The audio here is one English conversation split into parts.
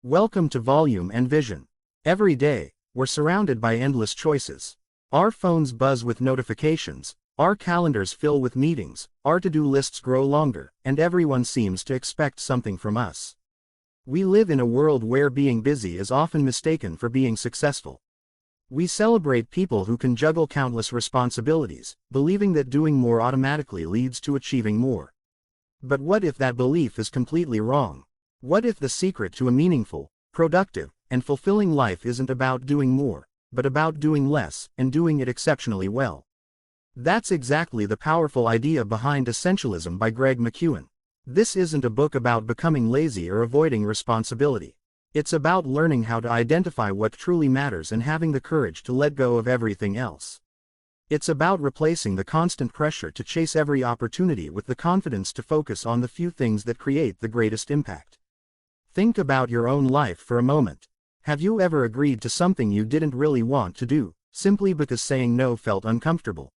Welcome to Volume and Vision. Every day, we're surrounded by endless choices. Our phones buzz with notifications, our calendars fill with meetings, our to-do lists grow longer, and everyone seems to expect something from us. We live in a world where being busy is often mistaken for being successful. We celebrate people who can juggle countless responsibilities, believing that doing more automatically leads to achieving more. But what if that belief is completely wrong? What if the secret to a meaningful, productive, and fulfilling life isn't about doing more, but about doing less, and doing it exceptionally well? That's exactly the powerful idea behind Essentialism by Greg McKeown. This isn't a book about becoming lazy or avoiding responsibility. It's about learning how to identify what truly matters and having the courage to let go of everything else. It's about replacing the constant pressure to chase every opportunity with the confidence to focus on the few things that create the greatest impact. Think about your own life for a moment. Have you ever agreed to something you didn't really want to do, simply because saying no felt uncomfortable?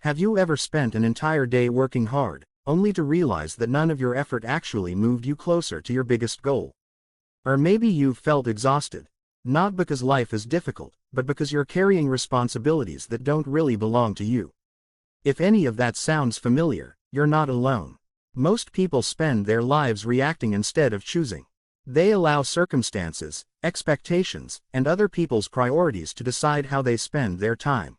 Have you ever spent an entire day working hard, only to realize that none of your effort actually moved you closer to your biggest goal? Or maybe you've felt exhausted, not because life is difficult, but because you're carrying responsibilities that don't really belong to you. If any of that sounds familiar, you're not alone. Most people spend their lives reacting instead of choosing. They allow circumstances, expectations, and other people's priorities to decide how they spend their time.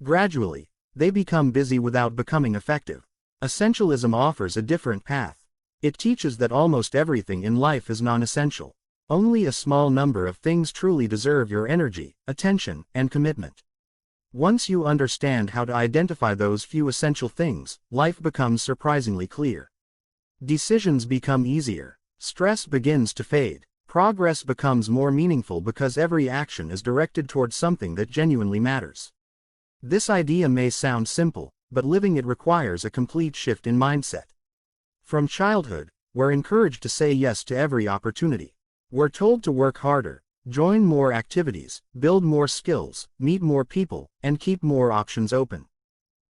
Gradually, they become busy without becoming effective. Essentialism offers a different path. It teaches that almost everything in life is non-essential. Only a small number of things truly deserve your energy, attention, and commitment. Once you understand how to identify those few essential things, life becomes surprisingly clear. Decisions become easier. Stress begins to fade. Progress becomes more meaningful because every action is directed towards something that genuinely matters. This idea may sound simple, but living it requires a complete shift in mindset. From childhood, we're encouraged to say yes to every opportunity. We're told to work harder, join more activities, build more skills, meet more people, and keep more options open.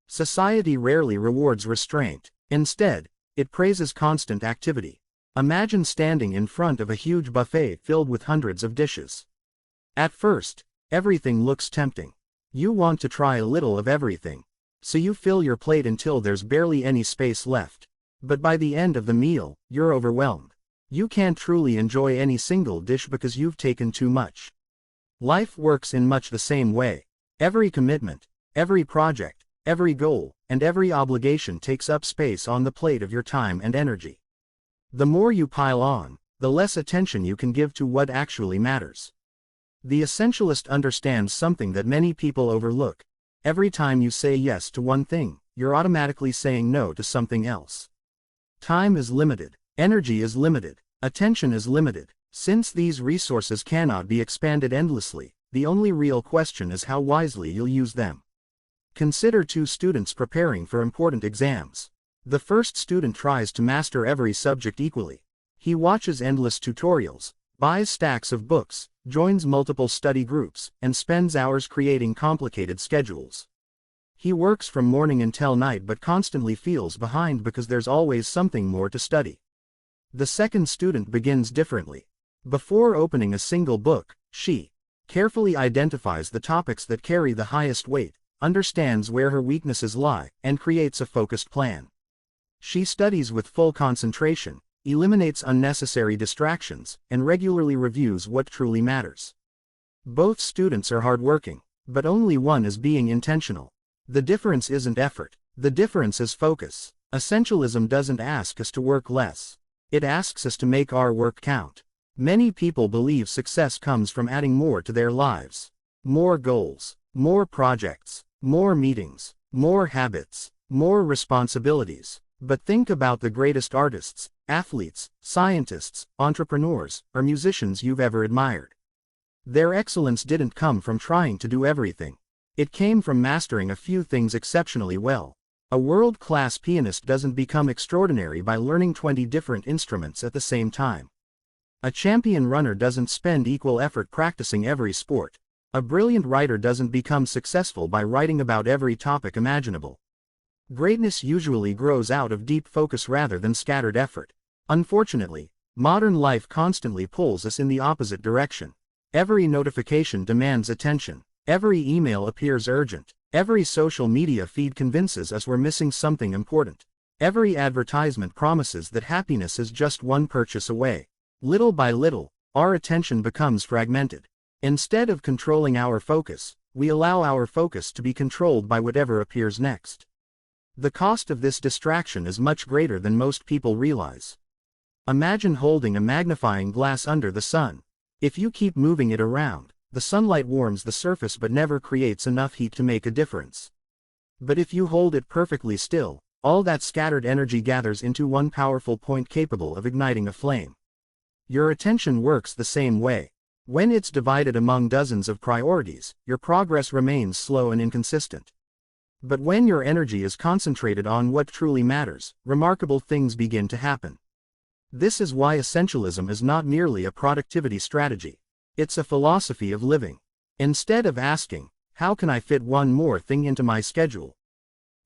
Society rarely rewards restraint. Instead, it praises constant activity. Imagine standing in front of a huge buffet filled with hundreds of dishes. At first, everything looks tempting. You want to try a little of everything. So you fill your plate until there's barely any space left. But by the end of the meal, you're overwhelmed. You can't truly enjoy any single dish because you've taken too much. Life works in much the same way. Every commitment, every project, every goal, and every obligation takes up space on the plate of your time and energy. The more you pile on, the less attention you can give to what actually matters. The essentialist understands something that many people overlook. Every time you say yes to one thing, you're automatically saying no to something else. Time is limited, energy is limited, attention is limited. Since these resources cannot be expanded endlessly, the only real question is how wisely you'll use them. Consider two students preparing for important exams. The first student tries to master every subject equally. He watches endless tutorials, buys stacks of books, joins multiple study groups, and spends hours creating complicated schedules. He works from morning until night but constantly feels behind because there's always something more to study. The second student begins differently. Before opening a single book, she carefully identifies the topics that carry the highest weight, understands where her weaknesses lie, and creates a focused plan. She studies with full concentration, eliminates unnecessary distractions, and regularly reviews what truly matters. Both students are hardworking, but only one is being intentional. The difference isn't effort. The difference is focus. Essentialism doesn't ask us to work less. It asks us to make our work count. Many people believe success comes from adding more to their lives. More goals, more projects, more meetings, more habits, more responsibilities. But think about the greatest artists, athletes, scientists, entrepreneurs, or musicians you've ever admired. Their excellence didn't come from trying to do everything. It came from mastering a few things exceptionally well. A world-class pianist doesn't become extraordinary by learning 20 different instruments at the same time. A champion runner doesn't spend equal effort practicing every sport. A brilliant writer doesn't become successful by writing about every topic imaginable. Greatness usually grows out of deep focus rather than scattered effort. Unfortunately, Modern life constantly pulls us in the opposite direction. Every notification demands attention. Every email appears urgent. Every social media feed convinces us we're missing something important. Every advertisement promises that happiness is just one purchase away. Little by little, our attention becomes fragmented. Instead of controlling our focus, we allow our focus to be controlled by whatever appears next. The cost of this distraction is much greater than most people realize. Imagine holding a magnifying glass under the sun. If you keep moving it around, the sunlight warms the surface but never creates enough heat to make a difference. But if you hold it perfectly still, all that scattered energy gathers into one powerful point capable of igniting a flame. Your attention works the same way. When it's divided among dozens of priorities, your progress remains slow and inconsistent. But when your energy is concentrated on what truly matters, remarkable things begin to happen. This is why essentialism is not merely a productivity strategy. It's a philosophy of living. Instead of asking, "How can I fit one more thing into my schedule?"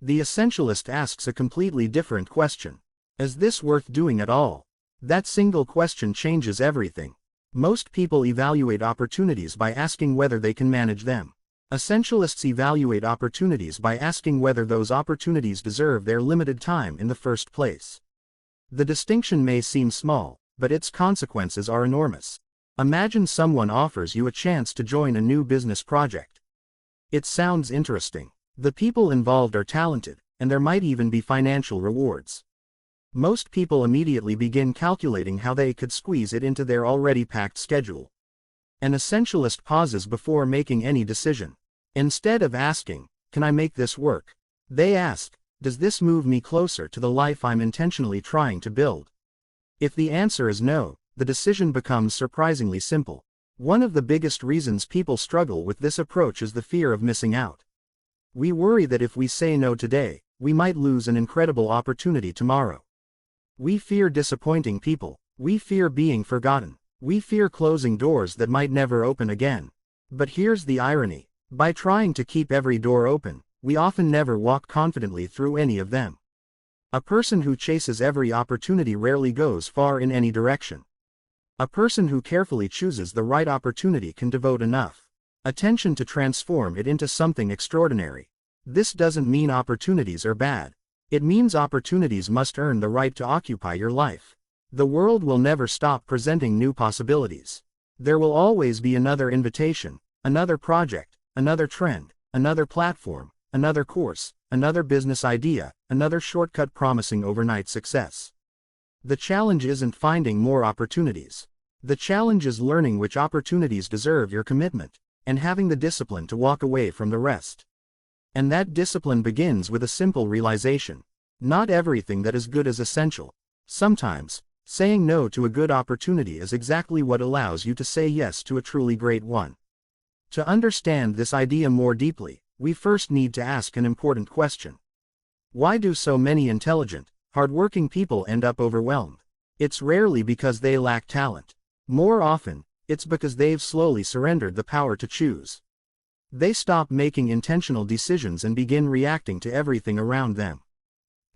the essentialist asks a completely different question. Is this worth doing at all? That single question changes everything. Most people evaluate opportunities by asking whether they can manage them. Essentialists evaluate opportunities by asking whether those opportunities deserve their limited time in the first place. The distinction may seem small, but its consequences are enormous. Imagine someone offers you a chance to join a new business project. It sounds interesting. The people involved are talented, and there might even be financial rewards. Most people immediately begin calculating how they could squeeze it into their already packed schedule. An essentialist pauses before making any decision. Instead of asking, "Can I make this work?" they ask, "Does this move me closer to the life I'm intentionally trying to build?" If the answer is no, the decision becomes surprisingly simple. One of the biggest reasons people struggle with this approach is the fear of missing out. We worry that if we say no today, we might lose an incredible opportunity tomorrow. We fear disappointing people. We fear being forgotten. We fear closing doors that might never open again. But here's the irony. By trying to keep every door open, we often never walk confidently through any of them. A person who chases every opportunity rarely goes far in any direction. A person who carefully chooses the right opportunity can devote enough attention to transform it into something extraordinary. This doesn't mean opportunities are bad. It means opportunities must earn the right to occupy your life. The world will never stop presenting new possibilities. There will always be another invitation, another project, another trend, another platform, another course, another business idea, another shortcut promising overnight success. The challenge isn't finding more opportunities. The challenge is learning which opportunities deserve your commitment, and having the discipline to walk away from the rest. And that discipline begins with a simple realization. Not everything that is good is essential. Sometimes, saying no to a good opportunity is exactly what allows you to say yes to a truly great one. To understand this idea more deeply, we first need to ask an important question. Why do so many intelligent, hardworking people end up overwhelmed? It's rarely because they lack talent. More often, it's because they've slowly surrendered the power to choose. They stop making intentional decisions and begin reacting to everything around them.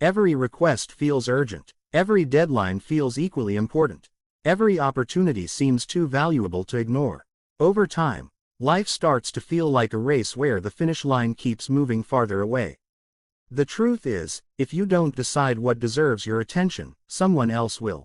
Every request feels urgent. Every deadline feels equally important. Every opportunity seems too valuable to ignore. Over time, life starts to feel like a race where the finish line keeps moving farther away. The truth is, if you don't decide what deserves your attention, someone else will.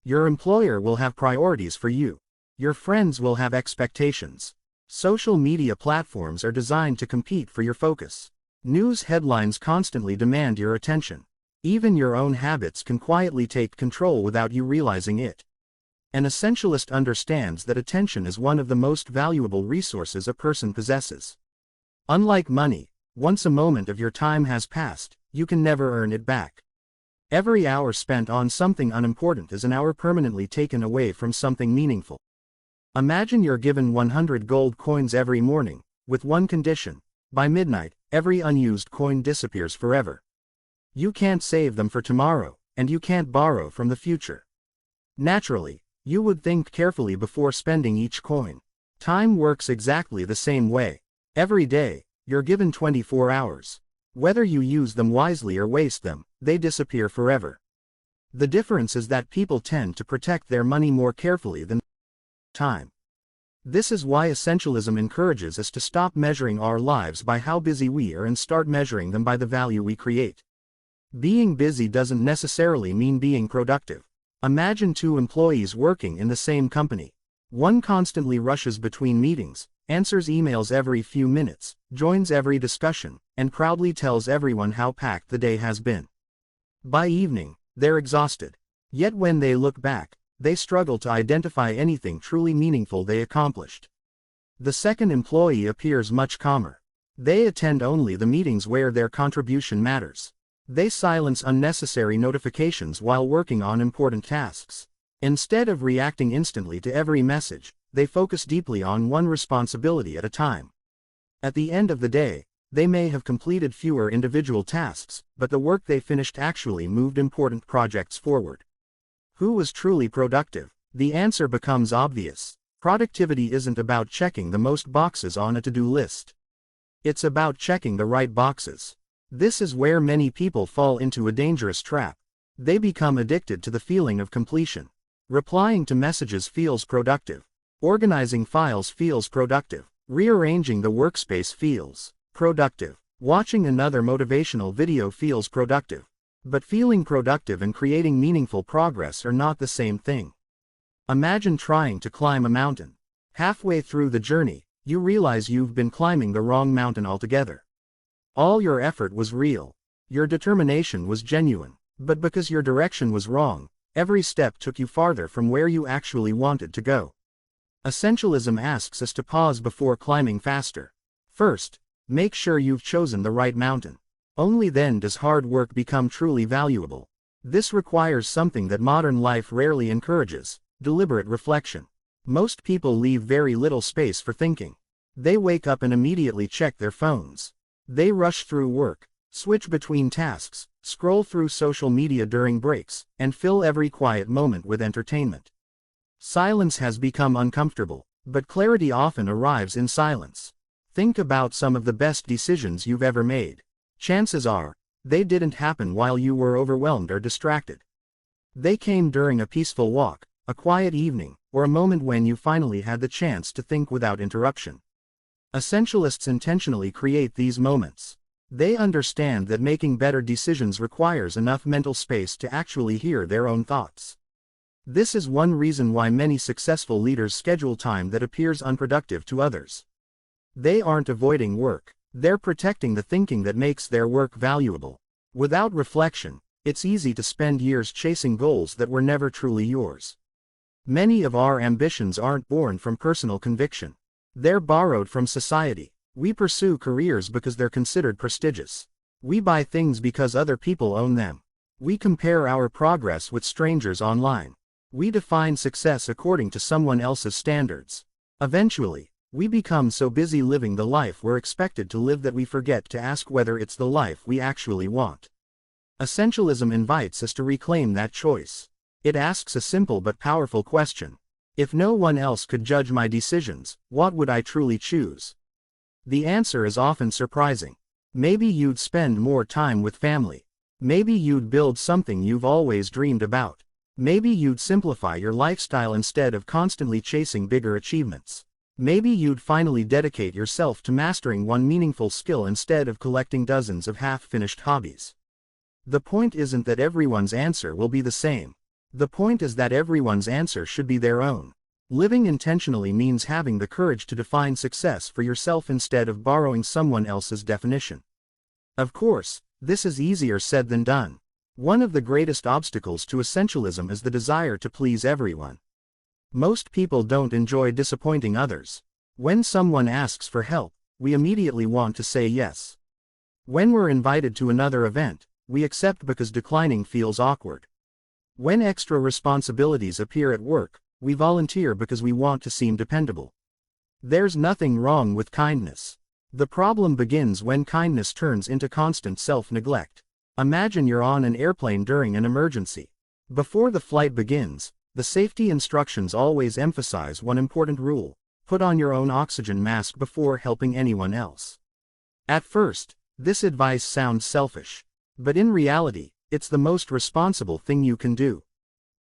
Your employer will have priorities for you. Your friends will have expectations. Social media platforms are designed to compete for your focus. News headlines constantly demand your attention. Even your own habits can quietly take control without you realizing it. An essentialist understands that attention is one of the most valuable resources a person possesses. Unlike money, once a moment of your time has passed, you can never earn it back. Every hour spent on something unimportant is an hour permanently taken away from something meaningful. Imagine you're given 100 gold coins every morning, with one condition. By midnight, every unused coin disappears forever. You can't save them for tomorrow, and you can't borrow from the future. Naturally, you would think carefully before spending each coin. Time works exactly the same way. Every day, you're given 24 hours. Whether you use them wisely or waste them, they disappear forever. The difference is that people tend to protect their money more carefully than time. This is why essentialism encourages us to stop measuring our lives by how busy we are and start measuring them by the value we create. Being busy doesn't necessarily mean being productive. Imagine two employees working in the same company. One constantly rushes between meetings, answers emails every few minutes, joins every discussion, and proudly tells everyone how packed the day has been. By evening, they're exhausted. Yet when they look back, they struggle to identify anything truly meaningful they accomplished. The second employee appears much calmer. They attend only the meetings where their contribution matters. They silence unnecessary notifications while working on important tasks. Instead of reacting instantly to every message, they focus deeply on one responsibility at a time. At the end of the day, they may have completed fewer individual tasks, but the work they finished actually moved important projects forward. Who was truly productive? The answer becomes obvious. Productivity isn't about checking the most boxes on a to-do list. It's about checking the right boxes. This is where many people fall into a dangerous trap. They become addicted to the feeling of completion. Replying to messages feels productive. Organizing files feels productive. Rearranging the workspace feels productive. Watching another motivational video feels productive. But feeling productive and creating meaningful progress are not the same thing. Imagine trying to climb a mountain. Halfway through the journey, you realize you've been climbing the wrong mountain altogether. All your effort was real. Your determination was genuine. But because your direction was wrong, every step took you farther from where you actually wanted to go. Essentialism asks us to pause before climbing faster. First, make sure you've chosen the right mountain. Only then does hard work become truly valuable. This requires something that modern life rarely encourages: deliberate reflection. Most people leave very little space for thinking. They wake up and immediately check their phones. They rush through work, switch between tasks, scroll through social media during breaks, and fill every quiet moment with entertainment. Silence has become uncomfortable, but clarity often arrives in silence. Think about some of the best decisions you've ever made. Chances are, they didn't happen while you were overwhelmed or distracted. They came during a peaceful walk, a quiet evening, or a moment when you finally had the chance to think without interruption. Essentialists intentionally create these moments. They understand that making better decisions requires enough mental space to actually hear their own thoughts. This is one reason why many successful leaders schedule time that appears unproductive to others. They aren't avoiding work. They're protecting the thinking that makes their work valuable. Without reflection, it's easy to spend years chasing goals that were never truly yours. Many of our ambitions aren't born from personal conviction. They're borrowed from society. We pursue careers because they're considered prestigious. We buy things because other people own them. We compare our progress with strangers online. We define success according to someone else's standards. Eventually, we become so busy living the life we're expected to live that we forget to ask whether it's the life we actually want. Essentialism invites us to reclaim that choice. It asks a simple but powerful question. If no one else could judge my decisions, what would I truly choose? The answer is often surprising. Maybe you'd spend more time with family. Maybe you'd build something you've always dreamed about. Maybe you'd simplify your lifestyle instead of constantly chasing bigger achievements. Maybe you'd finally dedicate yourself to mastering one meaningful skill instead of collecting dozens of half-finished hobbies. The point isn't that everyone's answer will be the same. The point is that everyone's answer should be their own. Living intentionally means having the courage to define success for yourself instead of borrowing someone else's definition. Of course, this is easier said than done. One of the greatest obstacles to essentialism is the desire to please everyone. Most people don't enjoy disappointing others. When someone asks for help, we immediately want to say yes. When we're invited to another event, we accept because declining feels awkward. When extra responsibilities appear at work, we volunteer because we want to seem dependable. There's nothing wrong with kindness. The problem begins when kindness turns into constant self-neglect. Imagine you're on an airplane during an emergency. Before the flight begins, the safety instructions always emphasize one important rule: put on your own oxygen mask before helping anyone else. At first, this advice sounds selfish. But in reality, It's the most responsible thing you can do.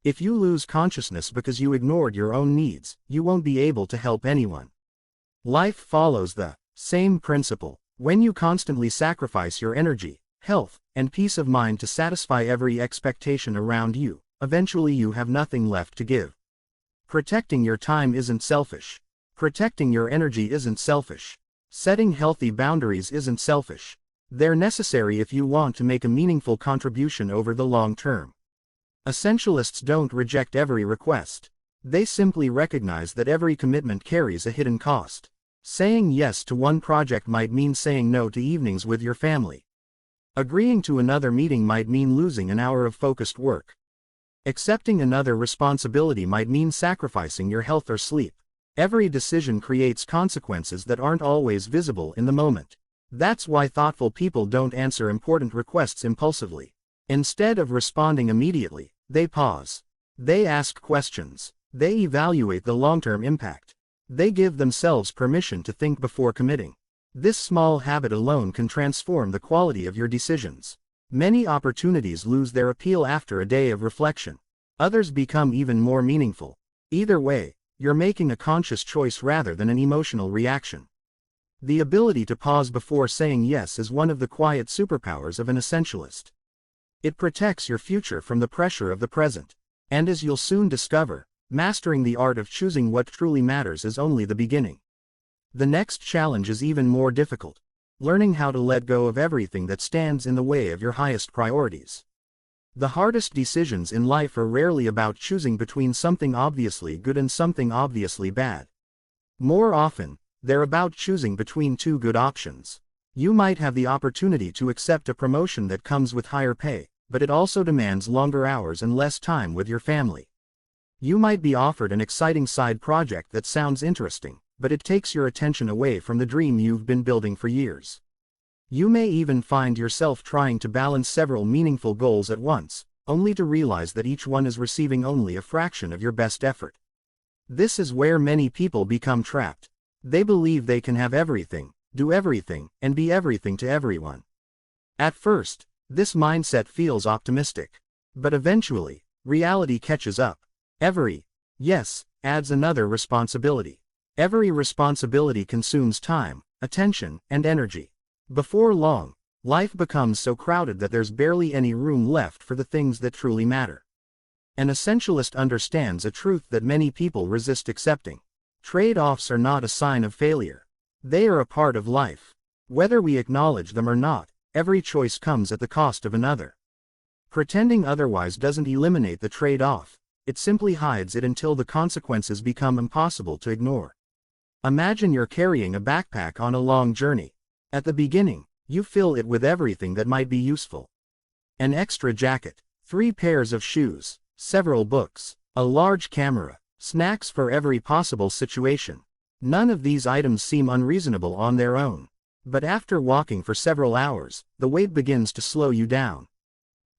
If you lose consciousness because you ignored your own needs, you won't be able to help anyone. Life follows the same principle. When you constantly sacrifice your energy, health, and peace of mind to satisfy every expectation around you, eventually you have nothing left to give. Protecting your time isn't selfish. Protecting your energy isn't selfish. Setting healthy boundaries isn't selfish. They're necessary if you want to make a meaningful contribution over the long term. Essentialists don't reject every request. They simply recognize that every commitment carries a hidden cost. Saying yes to one project might mean saying no to evenings with your family. Agreeing to another meeting might mean losing an hour of focused work. Accepting another responsibility might mean sacrificing your health or sleep. Every decision creates consequences that aren't always visible in the moment. That's why thoughtful people don't answer important requests impulsively. Instead of responding immediately, they pause. They ask questions. They evaluate the long-term impact. They give themselves permission to think before committing. This small habit alone can transform the quality of your decisions. Many opportunities lose their appeal after a day of reflection. Others become even more meaningful. Either way, you're making a conscious choice rather than an emotional reaction. The ability to pause before saying yes is one of the quiet superpowers of an essentialist. It protects your future from the pressure of the present. And as you'll soon discover, mastering the art of choosing what truly matters is only the beginning. The next challenge is even more difficult. Learning how to let go of everything that stands in the way of your highest priorities. The hardest decisions in life are rarely about choosing between something obviously good and something obviously bad. More often, they're about choosing between two good options. You might have the opportunity to accept a promotion that comes with higher pay, but it also demands longer hours and less time with your family. You might be offered an exciting side project that sounds interesting, but it takes your attention away from the dream you've been building for years. You may even find yourself trying to balance several meaningful goals at once, only to realize that each one is receiving only a fraction of your best effort. This is where many people become trapped. They believe they can have everything, do everything, and be everything to everyone. At first, this mindset feels optimistic. But eventually, reality catches up. Every yes adds another responsibility. Every responsibility consumes time, attention, and energy. Before long, life becomes so crowded that there's barely any room left for the things that truly matter. An essentialist understands a truth that many people resist accepting. Trade-offs are not a sign of failure. They are a part of life. Whether we acknowledge them or not, every choice comes at the cost of another. Pretending otherwise doesn't eliminate the trade-off. It simply hides it until the consequences become impossible to ignore. Imagine you're carrying a backpack on a long journey. At the beginning, you fill it with everything that might be useful. An extra jacket, 3 pairs of shoes, several books, a large camera, snacks for every possible situation. None of these items seem unreasonable on their own. But after walking for several hours, the weight begins to slow you down.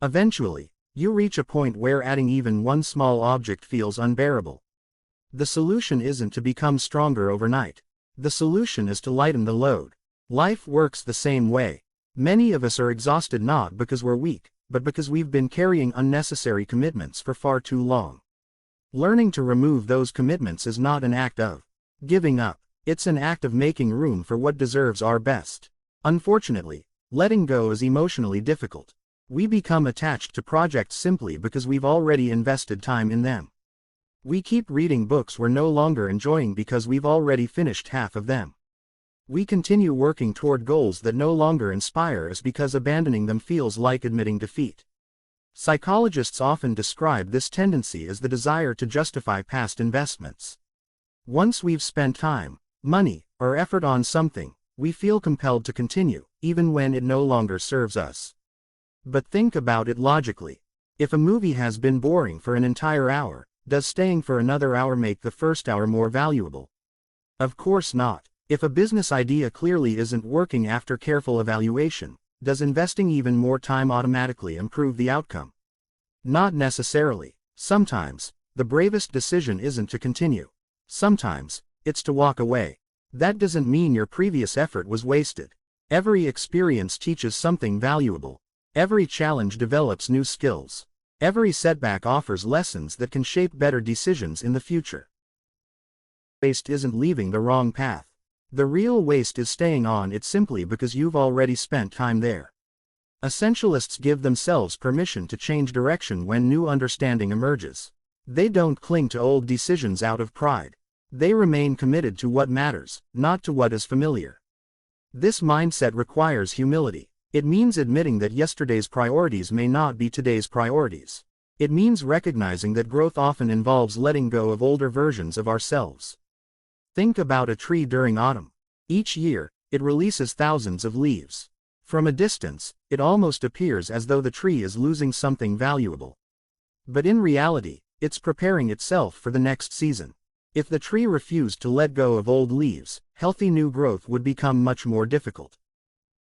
Eventually, you reach a point where adding even one small object feels unbearable. The solution isn't to become stronger overnight. The solution is to lighten the load. Life works the same way. Many of us are exhausted not because we're weak, but because we've been carrying unnecessary commitments for far too long. Learning to remove those commitments is not an act of giving up. It's an act of making room for what deserves our best. Unfortunately, letting go is emotionally difficult. We become attached to projects simply because we've already invested time in them. We keep reading books we're no longer enjoying because we've already finished half of them. We continue working toward goals that no longer inspire us because abandoning them feels like admitting defeat. Psychologists often describe this tendency as the desire to justify past investments. Once we've spent time, money, or effort on something, we feel compelled to continue, even when it no longer serves us. But think about it logically. If a movie has been boring for an entire hour, does staying for another hour make the first hour more valuable? Of course not. If a business idea clearly isn't working after careful evaluation, does investing even more time automatically improve the outcome? Not necessarily. Sometimes, the bravest decision isn't to continue. Sometimes, it's to walk away. That doesn't mean your previous effort was wasted. Every experience teaches something valuable. Every challenge develops new skills. Every setback offers lessons that can shape better decisions in the future. Waste isn't leaving the wrong path. The real waste is staying on it simply because you've already spent time there. Essentialists give themselves permission to change direction when new understanding emerges. They don't cling to old decisions out of pride. They remain committed to what matters, not to what is familiar. This mindset requires humility. It means admitting that yesterday's priorities may not be today's priorities. It means recognizing that growth often involves letting go of older versions of ourselves. Think about a tree during autumn. Each year, it releases thousands of leaves. From a distance, it almost appears as though the tree is losing something valuable. But in reality, it's preparing itself for the next season. If the tree refused to let go of old leaves, healthy new growth would become much more difficult.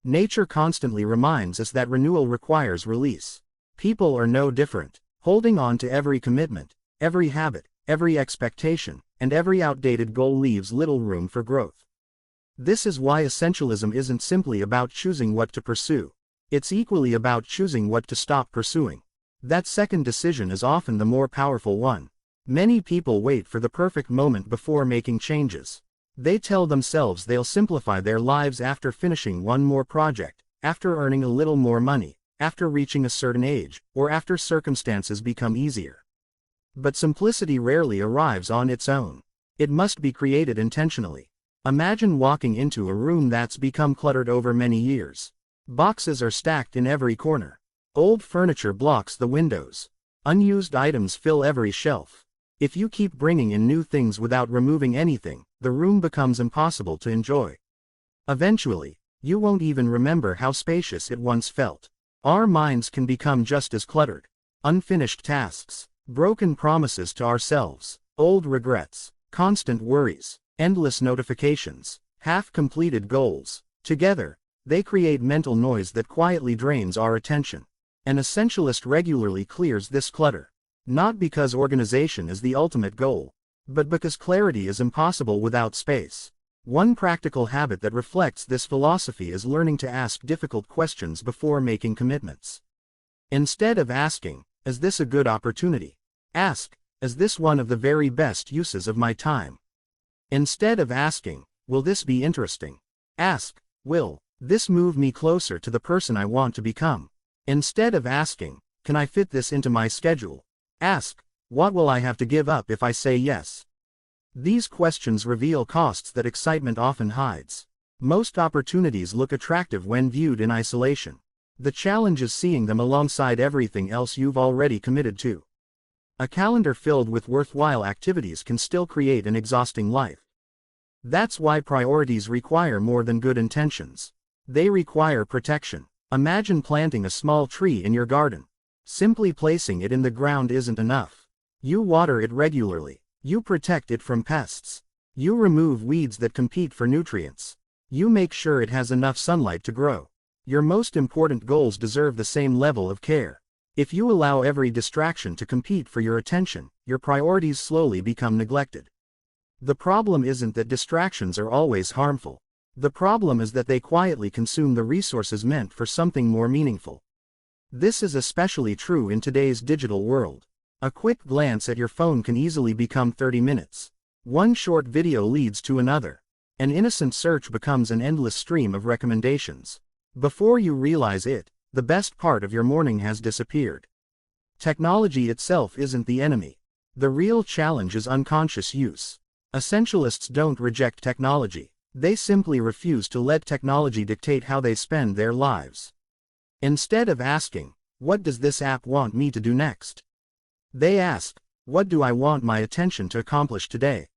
Nature constantly reminds us that renewal requires release. People are no different. Holding on to every commitment, every habit, every expectation, and every outdated goal leaves little room for growth. This is why essentialism isn't simply about choosing what to pursue. It's equally about choosing what to stop pursuing. That second decision is often the more powerful one. Many people wait for the perfect moment before making changes. They tell themselves they'll simplify their lives after finishing one more project, after earning a little more money, after reaching a certain age, or after circumstances become easier. But simplicity rarely arrives on its own. It must be created intentionally. Imagine walking into a room that's become cluttered over many years. Boxes are stacked in every corner. Old furniture blocks the windows. Unused items fill every shelf. If you keep bringing in new things without removing anything, the room becomes impossible to enjoy. Eventually, you won't even remember how spacious it once felt. Our minds can become just as cluttered. Unfinished tasks, broken promises to ourselves, old regrets, constant worries, endless notifications, half-completed goals. Together, they create mental noise that quietly drains our attention. An essentialist regularly clears this clutter. Not because organization is the ultimate goal, but because clarity is impossible without space. One practical habit that reflects this philosophy is learning to ask difficult questions before making commitments. Instead of asking, "Is this a good opportunity?" ask, "Is this one of the very best uses of my time?" Instead of asking, "Will this be interesting?" ask, "Will this move me closer to the person I want to become?" Instead of asking, "Can I fit this into my schedule?" ask, "What will I have to give up if I say yes?" These questions reveal costs that excitement often hides. Most opportunities look attractive when viewed in isolation. The challenge is seeing them alongside everything else you've already committed to. A calendar filled with worthwhile activities can still create an exhausting life. That's why priorities require more than good intentions. They require protection. Imagine planting a small tree in your garden. Simply placing it in the ground isn't enough. You water it regularly. You protect it from pests. You remove weeds that compete for nutrients. You make sure it has enough sunlight to grow. Your most important goals deserve the same level of care. If you allow every distraction to compete for your attention, your priorities slowly become neglected. The problem isn't that distractions are always harmful. The problem is that they quietly consume the resources meant for something more meaningful. This is especially true in today's digital world. A quick glance at your phone can easily become 30 minutes. One short video leads to another. An innocent search becomes an endless stream of recommendations. Before you realize it, the best part of your morning has disappeared. Technology itself isn't the enemy. The real challenge is unconscious use. Essentialists don't reject technology. They simply refuse to let technology dictate how they spend their lives. Instead of asking, "What does this app want me to do next?" they ask, "What do I want my attention to accomplish today?"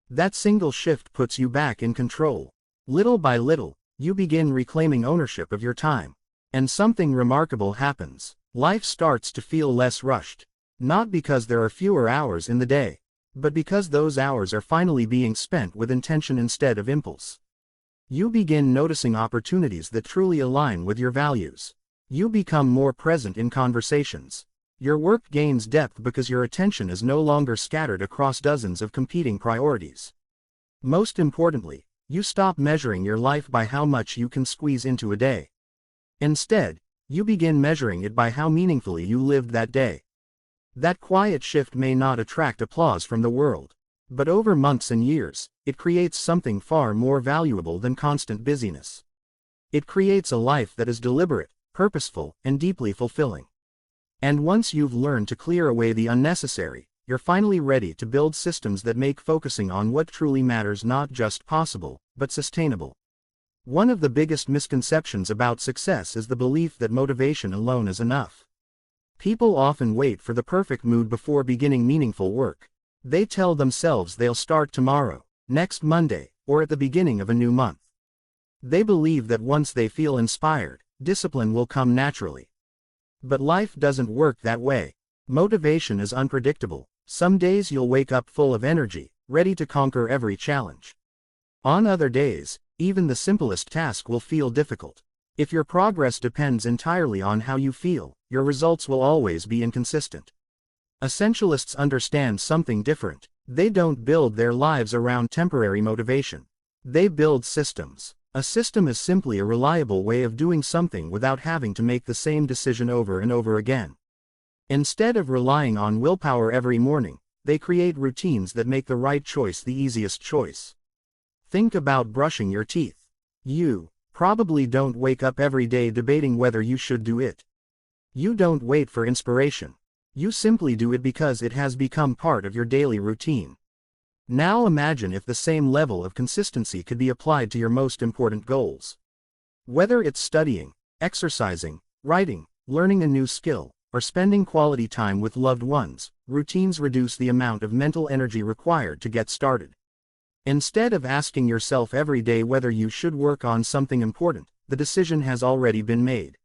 That single shift puts you back in control. Little by little, you begin reclaiming ownership of your time. And something remarkable happens. Life starts to feel less rushed. Not because there are fewer hours in the day, but because those hours are finally being spent with intention instead of impulse. You begin noticing opportunities that truly align with your values. You become more present in conversations. Your work gains depth because your attention is no longer scattered across dozens of competing priorities. Most importantly, you stop measuring your life by how much you can squeeze into a day. Instead, You begin measuring it by how meaningfully you lived that day. That quiet shift may not attract applause from the world. But over months and years, it creates something far more valuable than constant busyness. It creates a life that is deliberate, purposeful, and deeply fulfilling. And once you've learned to clear away the unnecessary, you're finally ready to build systems that make focusing on what truly matters not just possible, but sustainable. One of the biggest misconceptions about success is the belief that motivation alone is enough. People often wait for the perfect mood before beginning meaningful work. They tell themselves they'll start tomorrow, next Monday, or at the beginning of a new month. They believe that once they feel inspired, discipline will come naturally. But life doesn't work that way. Motivation is unpredictable. Some days you'll wake up full of energy, ready to conquer every challenge. On other days, even the simplest task will feel difficult. If your progress depends entirely on how you feel, your results will always be inconsistent. Essentialists understand something different. They don't build their lives around temporary motivation. They build systems. A system is simply a reliable way of doing something without having to make the same decision over and over again. Instead of relying on willpower every morning, they create routines that make the right choice the easiest choice. Think about brushing your teeth. You probably don't wake up every day debating whether you should do it. You don't wait for inspiration. You simply do it because it has become part of your daily routine. Now imagine if the same level of consistency could be applied to your most important goals. Whether it's studying, exercising, writing, learning a new skill, or spending quality time with loved ones, routines reduce the amount of mental energy required to get started. Instead of asking yourself every day whether you should work on something important, the decision has already been made.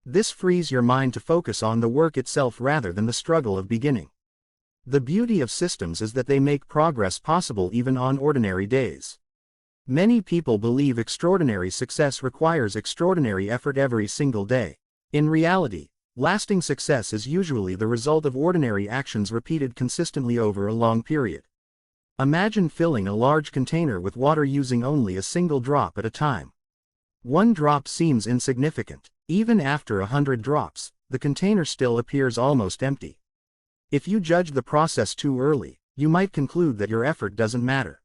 This frees your mind to focus on the work itself rather than the struggle of beginning. The beauty of systems is that they make progress possible even on ordinary days. Many people believe extraordinary success requires extraordinary effort every single day. In reality, lasting success is usually the result of ordinary actions repeated consistently over a long period. Imagine filling a large container with water using only a single drop at a time. One drop seems insignificant. Even after 100 drops, the container still appears almost empty. If you judge the process too early, you might conclude that your effort doesn't matter.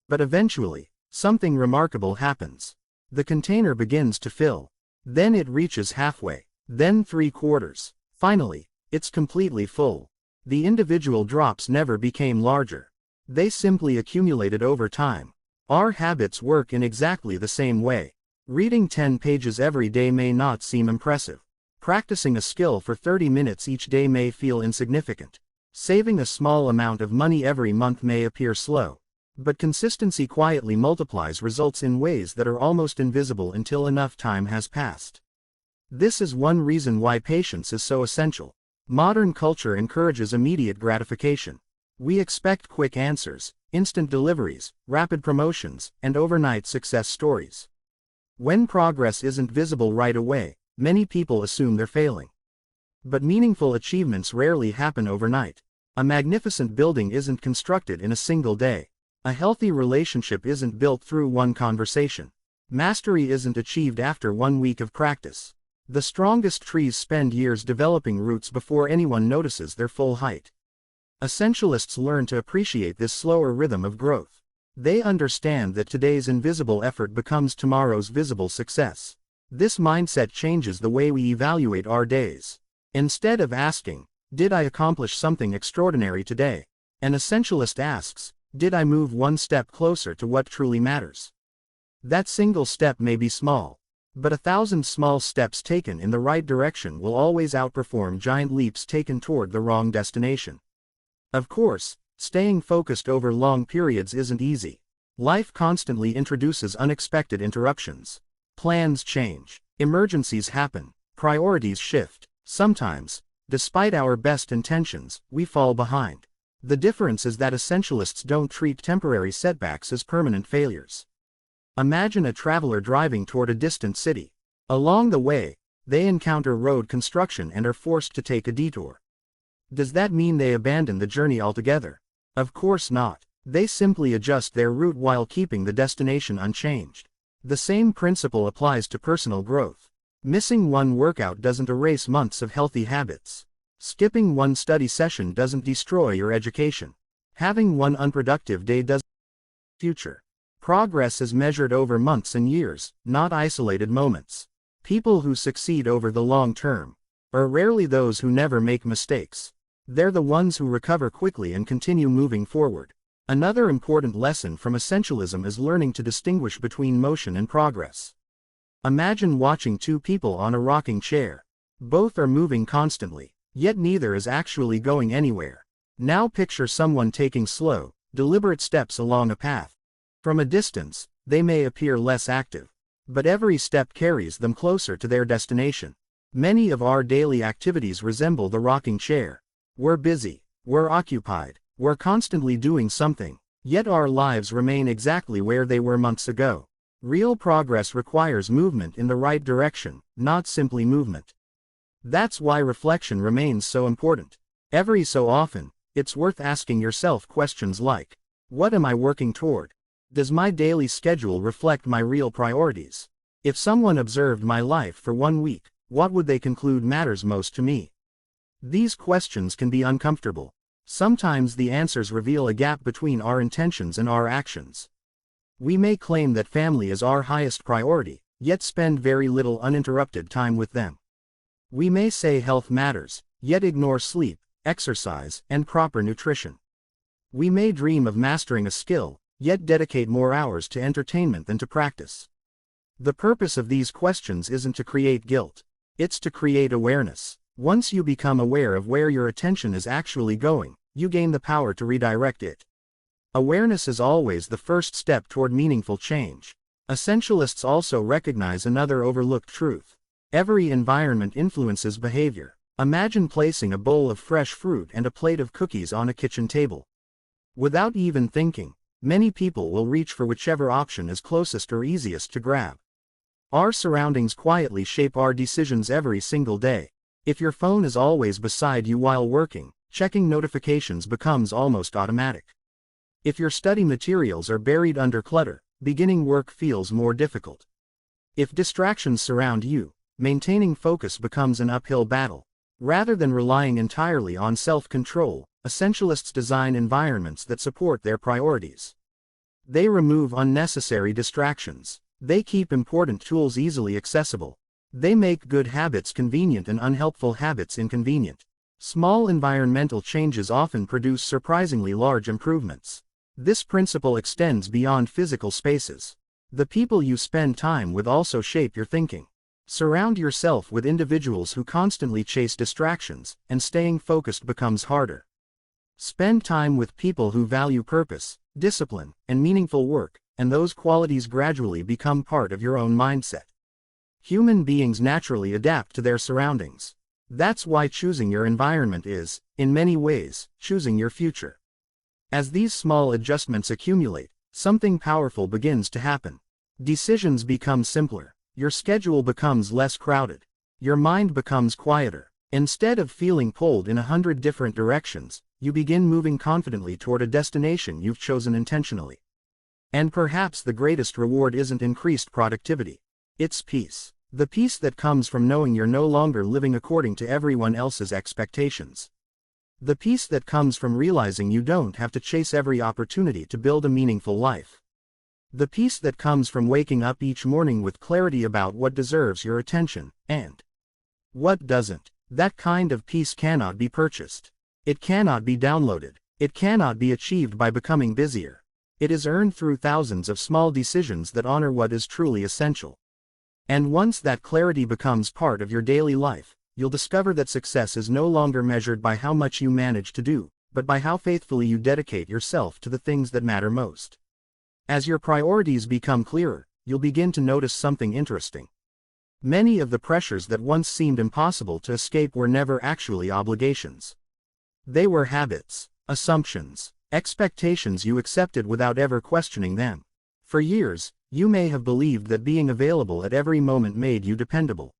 But eventually, something remarkable happens. The container begins to fill. Then it reaches halfway. Then 3/4. Finally, it's completely full. The individual drops never became larger. They simply accumulated over time. Our habits work in exactly the same way. Reading 10 pages every day may not seem impressive. Practicing a skill for 30 minutes each day may feel insignificant. Saving a small amount of money every month may appear slow. But consistency quietly multiplies results in ways that are almost invisible until enough time has passed. This is one reason why patience is so essential. Modern culture encourages immediate gratification. We expect quick answers, instant deliveries, rapid promotions, and overnight success stories. When progress isn't visible right away, many people assume they're failing. But meaningful achievements rarely happen overnight. A magnificent building isn't constructed in a single day. A healthy relationship isn't built through one conversation. Mastery isn't achieved after 1 week of practice. The strongest trees spend years developing roots before anyone notices their full height. Essentialists learn to appreciate this slower rhythm of growth. They understand that today's invisible effort becomes tomorrow's visible success. This mindset changes the way we evaluate our days. Instead of asking, "Did I accomplish something extraordinary today?" an essentialist asks, "Did I move one step closer to what truly matters?" That single step may be small, but 1,000 small steps taken in the right direction will always outperform giant leaps taken toward the wrong destination. Of course, staying focused over long periods isn't easy. Life constantly introduces unexpected interruptions. Plans change, emergencies happen, priorities shift. Sometimes, despite our best intentions, we fall behind. The difference is that essentialists don't treat temporary setbacks as permanent failures. Imagine a traveler driving toward a distant city. Along the way, they encounter road construction and are forced to take a detour. Does that mean they abandon the journey altogether? Of course not. They simply adjust their route while keeping the destination unchanged. The same principle applies to personal growth. Missing one workout doesn't erase months of healthy habits. Skipping one study session doesn't destroy your education. Having one unproductive day doesn't. Future. Progress is measured over months and years, not isolated moments. People who succeed over the long term are rarely those who never make mistakes. They're the ones who recover quickly and continue moving forward. Another important lesson from Essentialism is learning to distinguish between motion and progress. Imagine watching two people on a rocking chair. Both are moving constantly, yet neither is actually going anywhere. Now picture someone taking slow, deliberate steps along a path. From a distance, they may appear less active, but every step carries them closer to their destination. Many of our daily activities resemble the rocking chair. We're busy, we're occupied, we're constantly doing something, yet our lives remain exactly where they were months ago. Real progress requires movement in the right direction, not simply movement. That's why reflection remains so important. Every so often, it's worth asking yourself questions like, what am I working toward? Does my daily schedule reflect my real priorities? If someone observed my life for 1 week, what would they conclude matters most to me? These questions can be uncomfortable. Sometimes the answers reveal a gap between our intentions and our actions. We may claim that family is our highest priority, yet spend very little uninterrupted time with them. We may say health matters, yet ignore sleep, exercise, and proper nutrition. We may dream of mastering a skill, yet dedicate more hours to entertainment than to practice. The purpose of these questions isn't to create guilt. It's to create awareness. Once you become aware of where your attention is actually going, you gain the power to redirect it. Awareness is always the first step toward meaningful change. Essentialists also recognize another overlooked truth. Every environment influences behavior. Imagine placing a bowl of fresh fruit and a plate of cookies on a kitchen table. Without even thinking, many people will reach for whichever option is closest or easiest to grab. Our surroundings quietly shape our decisions every single day. If your phone is always beside you while working, checking notifications becomes almost automatic. If your study materials are buried under clutter, beginning work feels more difficult. If distractions surround you, maintaining focus becomes an uphill battle. Rather than relying entirely on self-control, essentialists design environments that support their priorities. They remove unnecessary distractions. They keep important tools easily accessible. They make good habits convenient and unhelpful habits inconvenient. Small environmental changes often produce surprisingly large improvements. This principle extends beyond physical spaces. The people you spend time with also shape your thinking. Surround yourself with individuals who constantly chase distractions, and staying focused becomes harder. Spend time with people who value purpose, discipline, and meaningful work, and those qualities gradually become part of your own mindset. Human beings naturally adapt to their surroundings. That's why choosing your environment is, in many ways, choosing your future. As these small adjustments accumulate, something powerful begins to happen. Decisions become simpler. Your schedule becomes less crowded. Your mind becomes quieter. Instead of feeling pulled in 100 different directions, you begin moving confidently toward a destination you've chosen intentionally. And perhaps the greatest reward isn't increased productivity. It's peace. The peace that comes from knowing you're no longer living according to everyone else's expectations. The peace that comes from realizing you don't have to chase every opportunity to build a meaningful life. The peace that comes from waking up each morning with clarity about what deserves your attention, and what doesn't. That kind of peace cannot be purchased. It cannot be downloaded. It cannot be achieved by becoming busier. It is earned through thousands of small decisions that honor what is truly essential. And once that clarity becomes part of your daily life, you'll discover that success is no longer measured by how much you manage to do, but by how faithfully you dedicate yourself to the things that matter most. As your priorities become clearer, you'll begin to notice something interesting. Many of the pressures that once seemed impossible to escape were never actually obligations. They were habits, assumptions, expectations you accepted without ever questioning them. For years, you may have believed that being available at every moment made you dependable.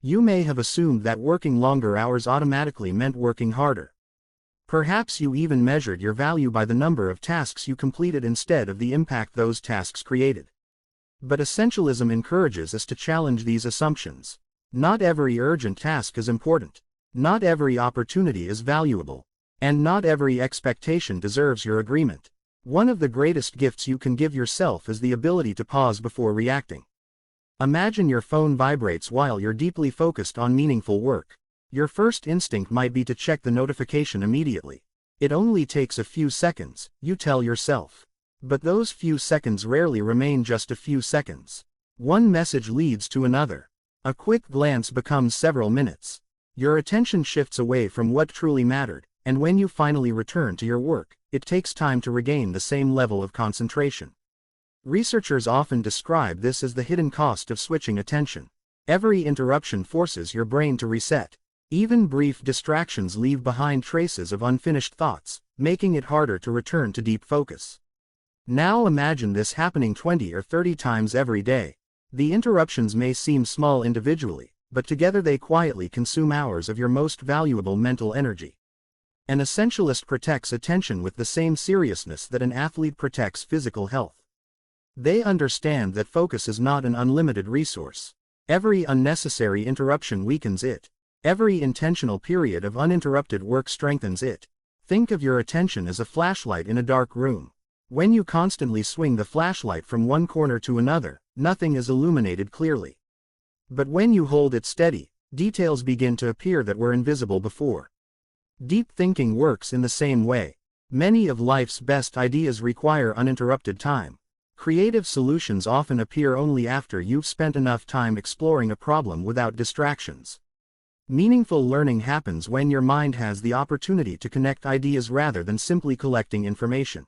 You may have assumed that working longer hours automatically meant working harder. Perhaps you even measured your value by the number of tasks you completed instead of the impact those tasks created. But Essentialism encourages us to challenge these assumptions. Not every urgent task is important. Not every opportunity is valuable. And not every expectation deserves your agreement. One of the greatest gifts you can give yourself is the ability to pause before reacting. Imagine your phone vibrates while you're deeply focused on meaningful work. Your first instinct might be to check the notification immediately. It only takes a few seconds, you tell yourself. But those few seconds rarely remain just a few seconds. One message leads to another. A quick glance becomes several minutes. Your attention shifts away from what truly mattered, and when you finally return to your work, it takes time to regain the same level of concentration. Researchers often describe this as the hidden cost of switching attention. Every interruption forces your brain to reset. Even brief distractions leave behind traces of unfinished thoughts, making it harder to return to deep focus. Now imagine this happening 20 or 30 times every day. The interruptions may seem small individually, but together they quietly consume hours of your most valuable mental energy. An essentialist protects attention with the same seriousness that an athlete protects physical health. They understand that focus is not an unlimited resource. Every unnecessary interruption weakens it. Every intentional period of uninterrupted work strengthens it. Think of your attention as a flashlight in a dark room. When you constantly swing the flashlight from one corner to another, nothing is illuminated clearly. But when you hold it steady, details begin to appear that were invisible before. Deep thinking works in the same way. Many of life's best ideas require uninterrupted time. Creative solutions often appear only after you've spent enough time exploring a problem without distractions. Meaningful learning happens when your mind has the opportunity to connect ideas rather than simply collecting information.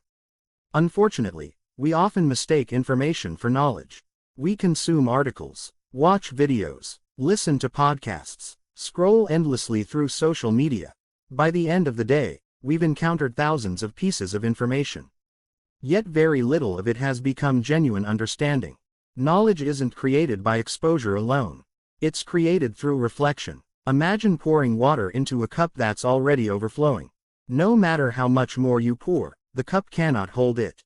Unfortunately, we often mistake information for knowledge. We consume articles, watch videos, listen to podcasts, scroll endlessly through social media. By the end of the day, we've encountered thousands of pieces of information. Yet very little of it has become genuine understanding. Knowledge isn't created by exposure alone. It's created through reflection. Imagine pouring water into a cup that's already overflowing. No matter how much more you pour, the cup cannot hold it.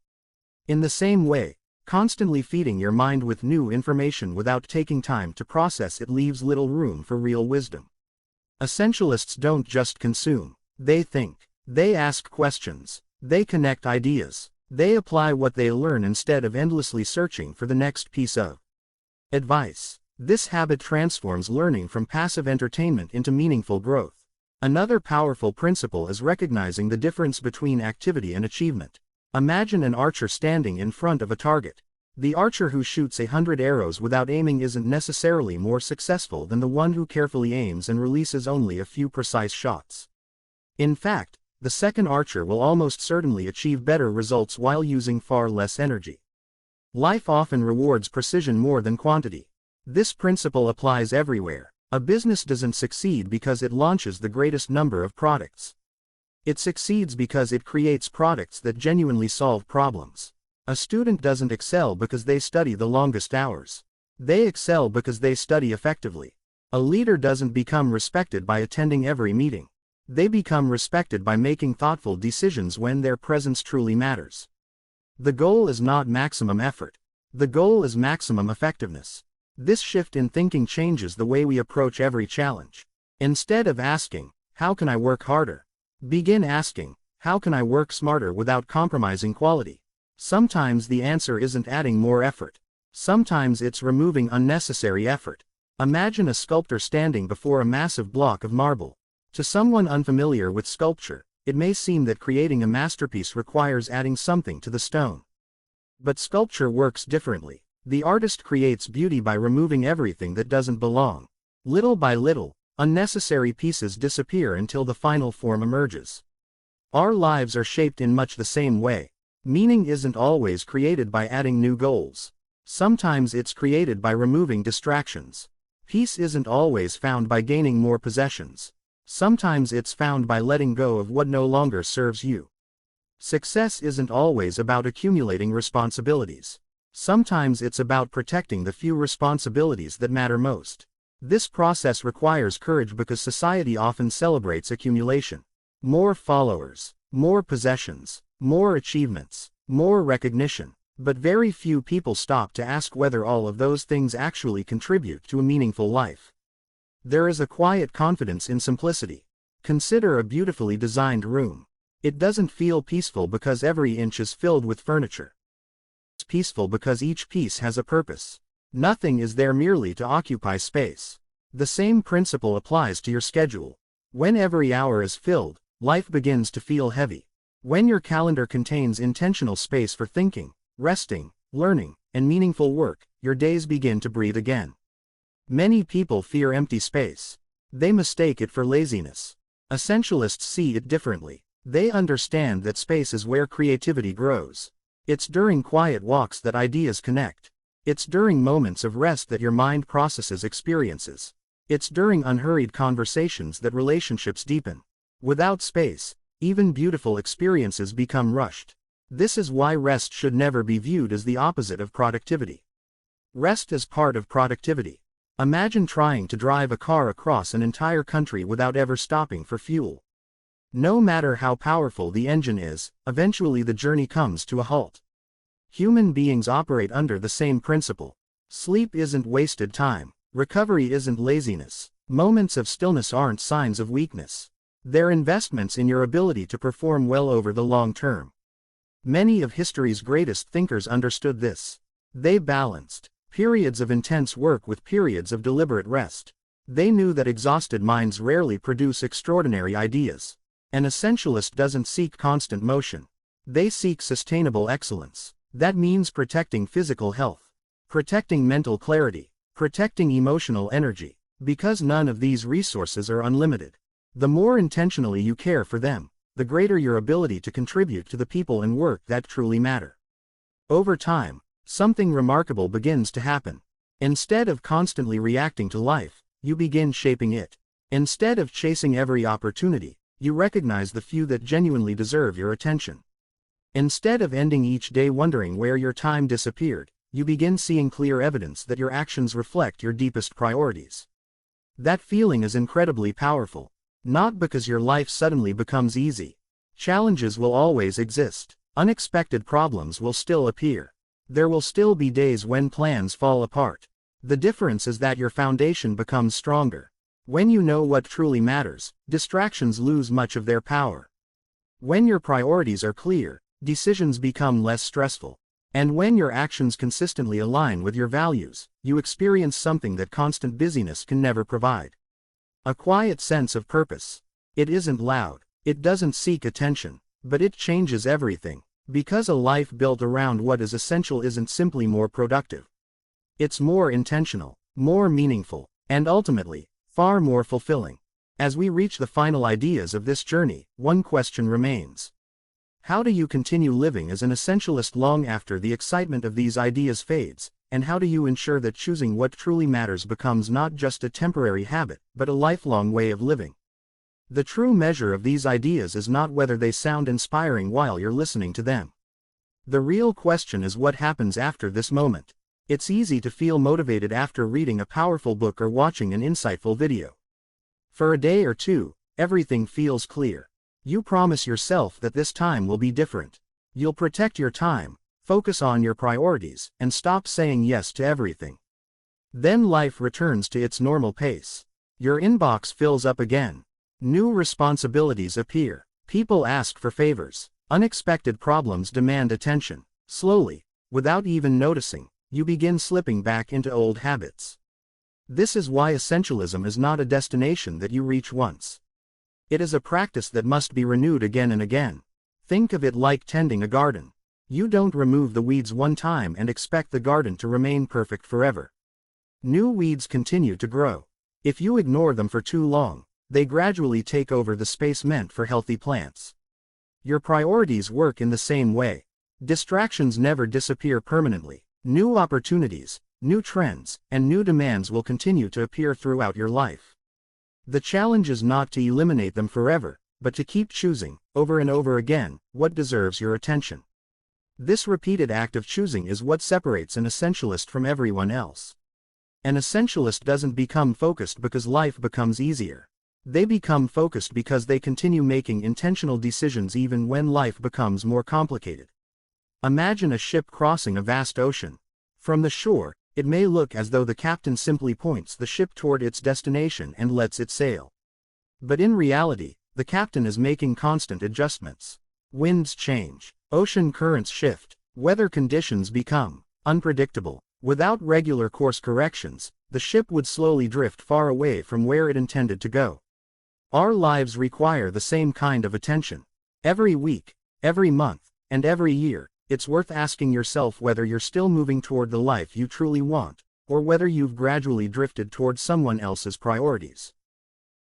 In the same way, constantly feeding your mind with new information without taking time to process it leaves little room for real wisdom. Essentialists don't just consume, they think. They ask questions. They connect ideas. They apply what they learn instead of endlessly searching for the next piece of advice. This habit transforms learning from passive entertainment into meaningful growth. Another powerful principle is recognizing the difference between activity and achievement. Imagine an archer standing in front of a target. The archer who shoots 100 arrows without aiming isn't necessarily more successful than the one who carefully aims and releases only a few precise shots. In fact, the second archer will almost certainly achieve better results while using far less energy. Life often rewards precision more than quantity. This principle applies everywhere. A business doesn't succeed because it launches the greatest number of products. It succeeds because it creates products that genuinely solve problems. A student doesn't excel because they study the longest hours. They excel because they study effectively. A leader doesn't become respected by attending every meeting. They become respected by making thoughtful decisions when their presence truly matters. The goal is not maximum effort. The goal is maximum effectiveness. This shift in thinking changes the way we approach every challenge. Instead of asking, "How can I work harder?" begin asking, "How can I work smarter without compromising quality?" Sometimes the answer isn't adding more effort. Sometimes it's removing unnecessary effort. Imagine a sculptor standing before a massive block of marble. To someone unfamiliar with sculpture, it may seem that creating a masterpiece requires adding something to the stone. But sculpture works differently. The artist creates beauty by removing everything that doesn't belong. Little by little, unnecessary pieces disappear until the final form emerges. Our lives are shaped in much the same way. Meaning isn't always created by adding new goals. Sometimes it's created by removing distractions. Peace isn't always found by gaining more possessions. Sometimes it's found by letting go of what no longer serves you. Success isn't always about accumulating responsibilities. Sometimes it's about protecting the few responsibilities that matter most. This process requires courage because society often celebrates accumulation. More followers, more possessions, more achievements, more recognition. But very few people stop to ask whether all of those things actually contribute to a meaningful life. There is a quiet confidence in simplicity. Consider a beautifully designed room. It doesn't feel peaceful because every inch is filled with furniture. It's peaceful because each piece has a purpose. Nothing is there merely to occupy space. The same principle applies to your schedule. When every hour is filled, life begins to feel heavy. When your calendar contains intentional space for thinking, resting, learning, and meaningful work, your days begin to breathe again. Many people fear empty space. They mistake it for laziness. Essentialists see it differently. They understand that space is where creativity grows. It's during quiet walks that ideas connect. It's during moments of rest that your mind processes experiences. It's during unhurried conversations that relationships deepen. Without space, even beautiful experiences become rushed. This is why rest should never be viewed as the opposite of productivity. Rest is part of productivity. Imagine trying to drive a car across an entire country without ever stopping for fuel. No matter how powerful the engine is, eventually the journey comes to a halt. Human beings operate under the same principle. Sleep isn't wasted time. Recovery isn't laziness. Moments of stillness aren't signs of weakness. They're investments in your ability to perform well over the long term. Many of history's greatest thinkers understood this. They balanced periods of intense work with periods of deliberate rest. They knew that exhausted minds rarely produce extraordinary ideas. An essentialist doesn't seek constant motion. They seek sustainable excellence. That means protecting physical health, protecting mental clarity, protecting emotional energy, because none of these resources are unlimited. The more intentionally you care for them, the greater your ability to contribute to the people and work that truly matter. Over time, something remarkable begins to happen. Instead of constantly reacting to life, you begin shaping it. Instead of chasing every opportunity, you recognize the few that genuinely deserve your attention. Instead of ending each day wondering where your time disappeared, you begin seeing clear evidence that your actions reflect your deepest priorities. That feeling is incredibly powerful. Not because your life suddenly becomes easy. Challenges will always exist. Unexpected problems will still appear. There will still be days when plans fall apart. The difference is that your foundation becomes stronger. When you know what truly matters, distractions lose much of their power. When your priorities are clear, decisions become less stressful. And when your actions consistently align with your values, you experience something that constant busyness can never provide. A quiet sense of purpose. It isn't loud. It doesn't seek attention. But it changes everything. Because a life built around what is essential isn't simply more productive. It's more intentional, more meaningful, and ultimately, far more fulfilling. As we reach the final ideas of this journey, one question remains. How do you continue living as an essentialist long after the excitement of these ideas fades? And how do you ensure that choosing what truly matters becomes not just a temporary habit, but a lifelong way of living? The true measure of these ideas is not whether they sound inspiring while you're listening to them. The real question is what happens after this moment. It's easy to feel motivated after reading a powerful book or watching an insightful video. For a day or two, everything feels clear. You promise yourself that this time will be different. You'll protect your time, focus on your priorities, and stop saying yes to everything. Then life returns to its normal pace. Your inbox fills up again. New responsibilities appear. People ask for favors. Unexpected problems demand attention. Slowly, without even noticing, you begin slipping back into old habits. This is why essentialism is not a destination that you reach once. It is a practice that must be renewed again and again. Think of it like tending a garden. You don't remove the weeds one time and expect the garden to remain perfect forever. New weeds continue to grow. If you ignore them for too long, they gradually take over the space meant for healthy plants. Your priorities work in the same way. Distractions never disappear permanently. New opportunities, new trends, and new demands will continue to appear throughout your life. The challenge is not to eliminate them forever, but to keep choosing, over and over again, what deserves your attention. This repeated act of choosing is what separates an essentialist from everyone else. An essentialist doesn't become focused because life becomes easier. They become focused because they continue making intentional decisions even when life becomes more complicated. Imagine a ship crossing a vast ocean. From the shore, It may look as though the captain simply points the ship toward its destination and lets it sail. But in reality, the captain is making constant adjustments. Winds change, ocean currents shift, weather conditions become unpredictable. Without regular course corrections, the ship would slowly drift far away from where it intended to go. Our lives require the same kind of attention. Every week, every month, and every year, it's worth asking yourself whether you're still moving toward the life you truly want, or whether you've gradually drifted toward someone else's priorities.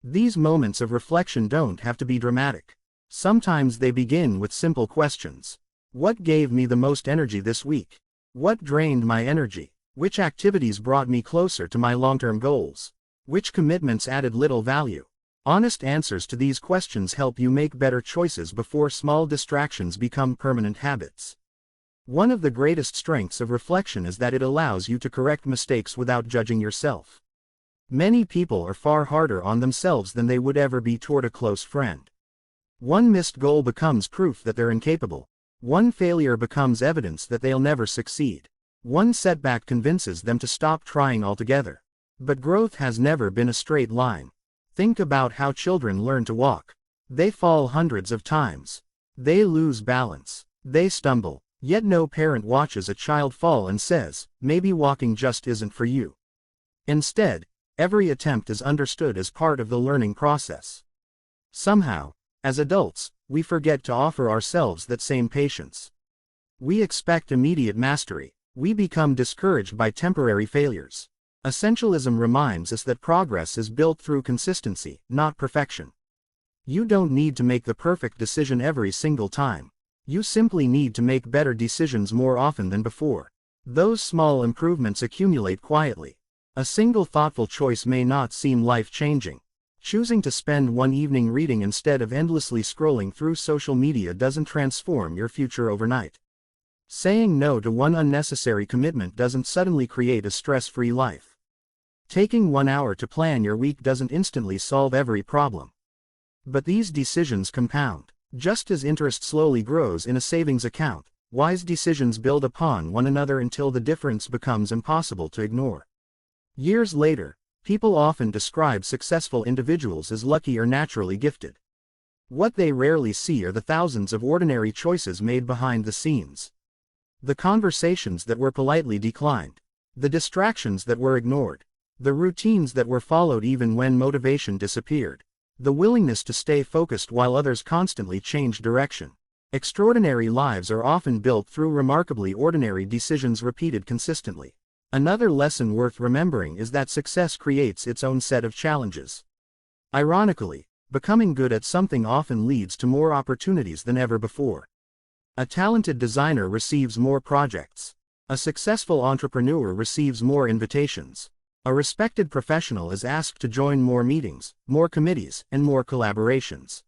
These moments of reflection don't have to be dramatic. Sometimes they begin with simple questions. What gave me the most energy this week? What drained my energy? Which activities brought me closer to my long-term goals? Which commitments added little value? Honest answers to these questions help you make better choices before small distractions become permanent habits. One of the greatest strengths of reflection is that it allows you to correct mistakes without judging yourself. Many people are far harder on themselves than they would ever be toward a close friend. One missed goal becomes proof that they're incapable. One failure becomes evidence that they'll never succeed. One setback convinces them to stop trying altogether. But growth has never been a straight line. Think about how children learn to walk. They fall hundreds of times. They lose balance. They stumble. Yet no parent watches a child fall and says, maybe walking just isn't for you. Instead, every attempt is understood as part of the learning process. Somehow, as adults, we forget to offer ourselves that same patience. We expect immediate mastery. We become discouraged by temporary failures. Essentialism reminds us that progress is built through consistency, not perfection. You don't need to make the perfect decision every single time. You simply need to make better decisions more often than before. Those small improvements accumulate quietly. A single thoughtful choice may not seem life-changing. Choosing to spend one evening reading instead of endlessly scrolling through social media doesn't transform your future overnight. Saying no to one unnecessary commitment doesn't suddenly create a stress-free life. Taking 1 hour to plan your week doesn't instantly solve every problem. But these decisions compound. Just as interest slowly grows in a savings account, wise decisions build upon one another until the difference becomes impossible to ignore. Years later, people often describe successful individuals as lucky or naturally gifted. What they rarely see are the thousands of ordinary choices made behind the scenes. The conversations that were politely declined. The distractions that were ignored. The routines that were followed even when motivation disappeared. The willingness to stay focused while others constantly changed direction. Extraordinary lives are often built through remarkably ordinary decisions repeated consistently. Another lesson worth remembering is that success creates its own set of challenges. Ironically, becoming good at something often leads to more opportunities than ever before. A talented designer receives more projects. A successful entrepreneur receives more invitations. A respected professional is asked to join more meetings, more committees, and more collaborations.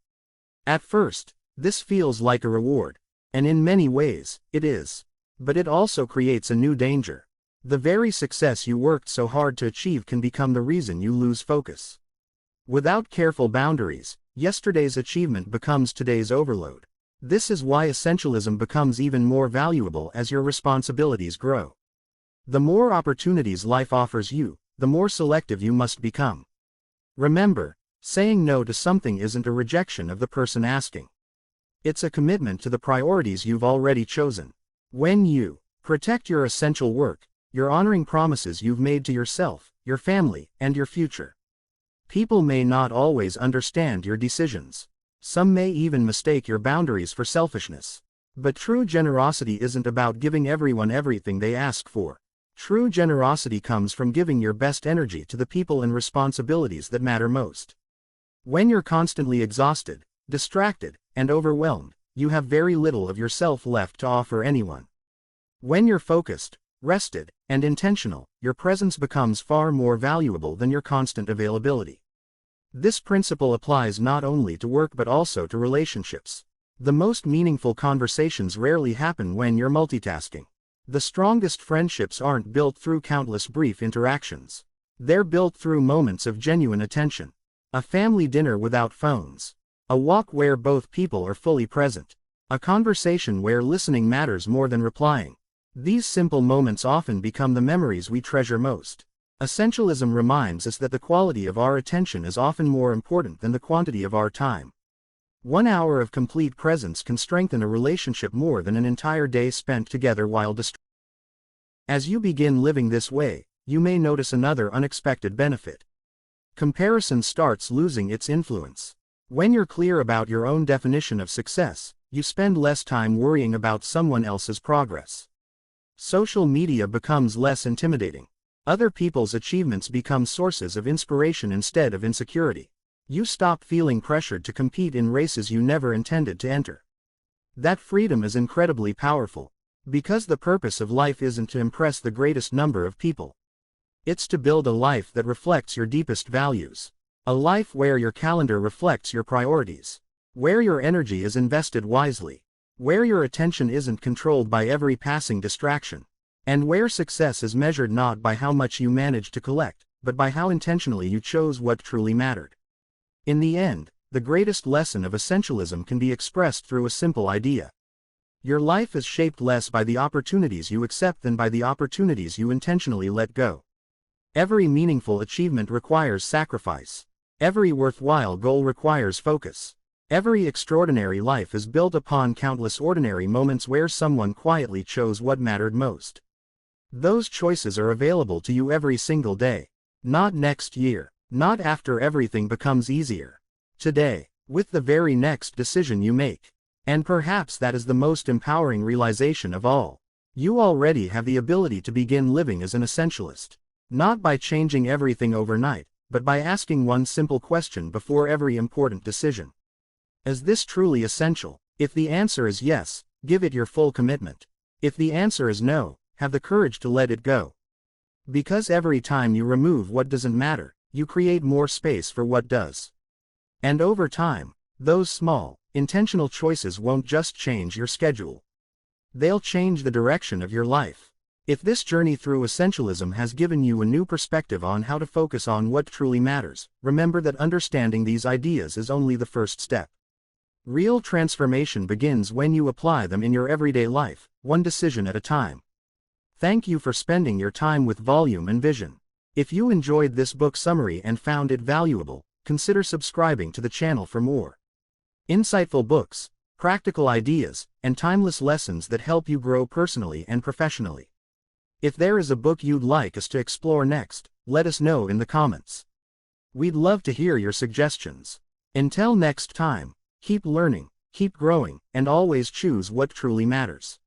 At first, this feels like a reward, and in many ways, it is. But it also creates a new danger. The very success you worked so hard to achieve can become the reason you lose focus. Without careful boundaries, yesterday's achievement becomes today's overload. This is why essentialism becomes even more valuable as your responsibilities grow. The more opportunities life offers you, the more selective you must become. Remember, saying no to something isn't a rejection of the person asking. It's a commitment to the priorities you've already chosen. When you protect your essential work, you're honoring promises you've made to yourself, your family, and your future. People may not always understand your decisions. Some may even mistake your boundaries for selfishness. But true generosity isn't about giving everyone everything they ask for. True generosity comes from giving your best energy to the people and responsibilities that matter most. When you're constantly exhausted, distracted, and overwhelmed, you have very little of yourself left to offer anyone. When you're focused, rested, and intentional, your presence becomes far more valuable than your constant availability. This principle applies not only to work but also to relationships. The most meaningful conversations rarely happen when you're multitasking. The strongest friendships aren't built through countless brief interactions. They're built through moments of genuine attention. A family dinner without phones. A walk where both people are fully present. A conversation where listening matters more than replying. These simple moments often become the memories we treasure most. Essentialism reminds us that the quality of our attention is often more important than the quantity of our time. 1 hour of complete presence can strengthen a relationship more than an entire day spent together while distracted. As you begin living this way, you may notice another unexpected benefit. Comparison starts losing its influence. When you're clear about your own definition of success, you spend less time worrying about someone else's progress. Social media becomes less intimidating. Other people's achievements become sources of inspiration instead of insecurity. You stop feeling pressured to compete in races you never intended to enter. That freedom is incredibly powerful, because the purpose of life isn't to impress the greatest number of people. It's to build a life that reflects your deepest values. A life where your calendar reflects your priorities. Where your energy is invested wisely. Where your attention isn't controlled by every passing distraction. And where success is measured not by how much you manage to collect, but by how intentionally you chose what truly mattered. In the end, the greatest lesson of essentialism can be expressed through a simple idea. Your life is shaped less by the opportunities you accept than by the opportunities you intentionally let go. Every meaningful achievement requires sacrifice. Every worthwhile goal requires focus. Every extraordinary life is built upon countless ordinary moments where someone quietly chose what mattered most. Those choices are available to you every single day. Not next year. Not after everything becomes easier. Today, with the very next decision you make. And perhaps that is the most empowering realization of all. You already have the ability to begin living as an essentialist. Not by changing everything overnight, but by asking one simple question before every important decision. Is this truly essential? If the answer is yes, give it your full commitment. If the answer is no, have the courage to let it go. Because every time you remove what doesn't matter, you create more space for what does. And over time, those small, intentional choices won't just change your schedule. They'll change the direction of your life. If this journey through essentialism has given you a new perspective on how to focus on what truly matters, remember that understanding these ideas is only the first step. Real transformation begins when you apply them in your everyday life, one decision at a time. Thank you for spending your time with Volume and Vision. If you enjoyed this book summary and found it valuable, consider subscribing to the channel for more insightful books, practical ideas, and timeless lessons that help you grow personally and professionally. If there is a book you'd like us to explore next, let us know in the comments. We'd love to hear your suggestions. Until next time, keep learning, keep growing, and always choose what truly matters.